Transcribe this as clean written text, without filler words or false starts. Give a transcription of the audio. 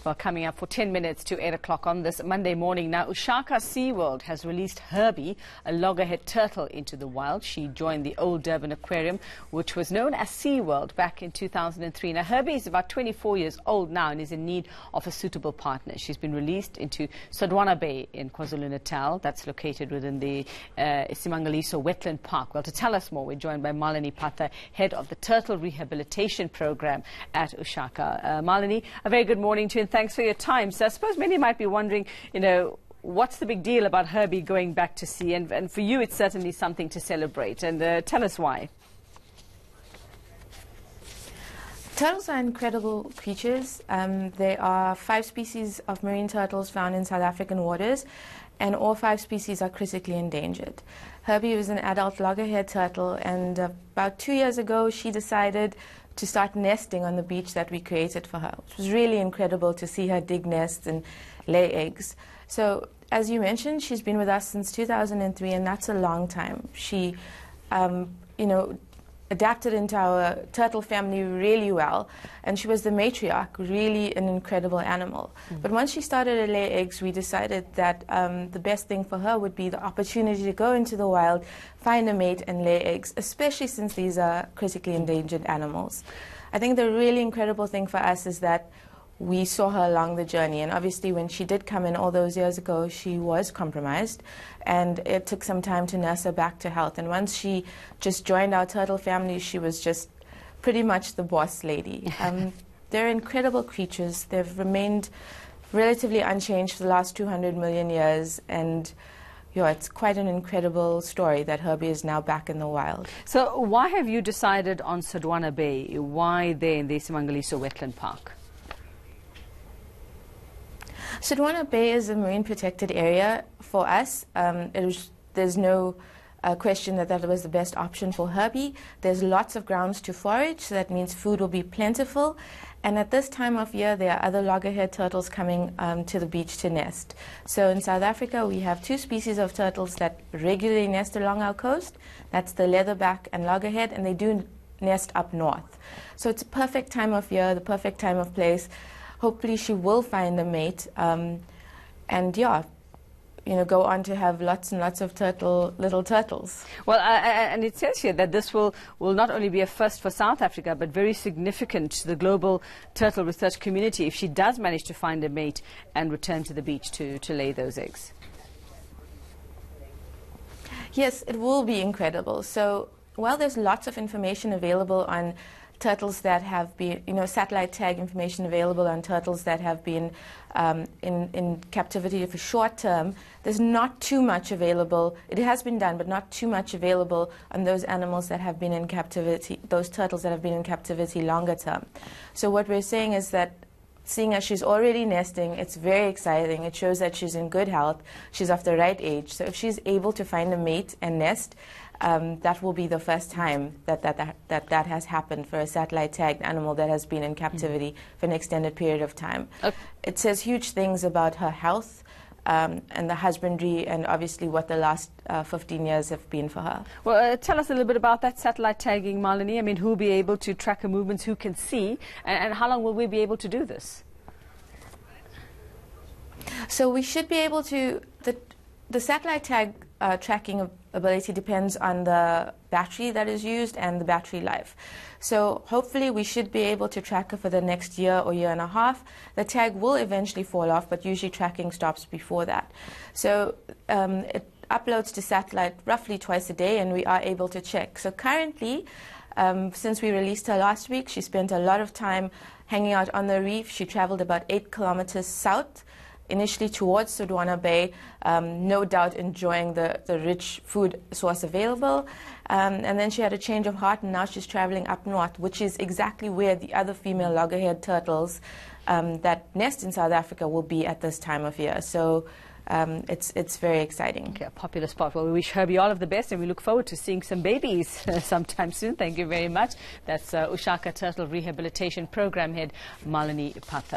Well, coming up for 10 minutes to 8 o'clock on this Monday morning. Now, uShaka SeaWorld has released Herbie, a loggerhead turtle, into the wild. She joined the old Durban Aquarium, which was known as SeaWorld back in 2003. Now, Herbie is about 24 years old now and is in need of a suitable partner. She's been released into Sodwana Bay in KwaZulu-Natal. That's located within the iSimangaliso Wetland Park. Well, to tell us more, we're joined by Malini Pather, head of the Turtle Rehabilitation Programme at uShaka. Malini, a very good morning to you, and thanks for your time. So I suppose many might be wondering, what's the big deal about Herbie going back to sea? And for you, it's certainly something to celebrate. And tell us why. Turtles are incredible creatures. There are 5 species of marine turtles found in South African waters, and all 5 species are critically endangered. Herbie was an adult loggerhead turtle, and about 2 years ago she decided to start nesting on the beach that we created for her. It was really incredible to see her dig nests and lay eggs. So, as you mentioned, she's been with us since 2003, and that's a long time. She, adapted into our turtle family really well, and she was the matriarch, really an incredible animal. But once she started to lay eggs, we decided that the best thing for her would be the opportunity to go into the wild, find a mate and lay eggs, especially since these are critically endangered animals. I think the really incredible thing for us is that we saw her along the journey, and obviously when she did come in all those years ago, she was compromised, and it took some time to nurse her back to health. And once she just joined our turtle family, she was just pretty much the boss lady. They're incredible creatures. They've remained relatively unchanged for the last 200 million years, and it's quite an incredible story that Herbie is now back in the wild. So why have you decided on Sodwana Bay? Why there in the iSimangaliso Wetland Park? Sodwana Bay is a marine protected area for us. There's no question that was the best option for Herbie. There's lots of grounds to forage, so that means food will be plentiful. And at this time of year, there are other loggerhead turtles coming to the beach to nest. So in South Africa, we have 2 species of turtles that regularly nest along our coast. That's the leatherback and loggerhead, and they do nest up north. So it's a perfect time of year, the perfect time of place. Hopefully she will find a mate, and go on to have lots and lots of little turtles. Well, and it says here that this will not only be a first for South Africa, but very significant to the global turtle research community if she does manage to find a mate and return to the beach to lay those eggs. Yes, it will be incredible. So while there's lots of information available on turtles that have been, satellite tag information available on turtles that have been in captivity for short term, there's not too much available. It has been done, but not too much available on those animals that have been in captivity, those turtles that have been in captivity longer term. So what we're saying is that seeing as she's already nesting, it's very exciting. It shows that she's in good health, she's of the right age. So if she's able to find a mate and nest, that will be the first time that has happened for a satellite tagged animal that has been in captivity for an extended period of time. Okay. It says huge things about her health and the husbandry, and obviously what the last 15 years have been for her. Well, tell us a little bit about that satellite tagging, Malini. I mean, who will be able to track her movements, who can see, and how long will we be able to do this? So we should be able to, the satellite tag tracking ability depends on the battery that is used and the battery life. So hopefully we should be able to track her for the next year or year and a half. The tag will eventually fall off, but usually tracking stops before that. So it uploads to satellite roughly twice a day, and we are able to check. So currently, since we released her last week, she spent a lot of time hanging out on the reef. She traveled about 8 kilometers south, initially towards Sodwana Bay, no doubt enjoying the rich food source available. And then she had a change of heart, and now she's traveling up north, which is exactly where the other female loggerhead turtles that nest in South Africa will be at this time of year. So it's very exciting. Okay, a popular spot. Well, we wish Herbie all of the best, and we look forward to seeing some babies sometime soon. Thank you very much. That's uShaka Turtle Rehabilitation Programme Head, Malini Pather.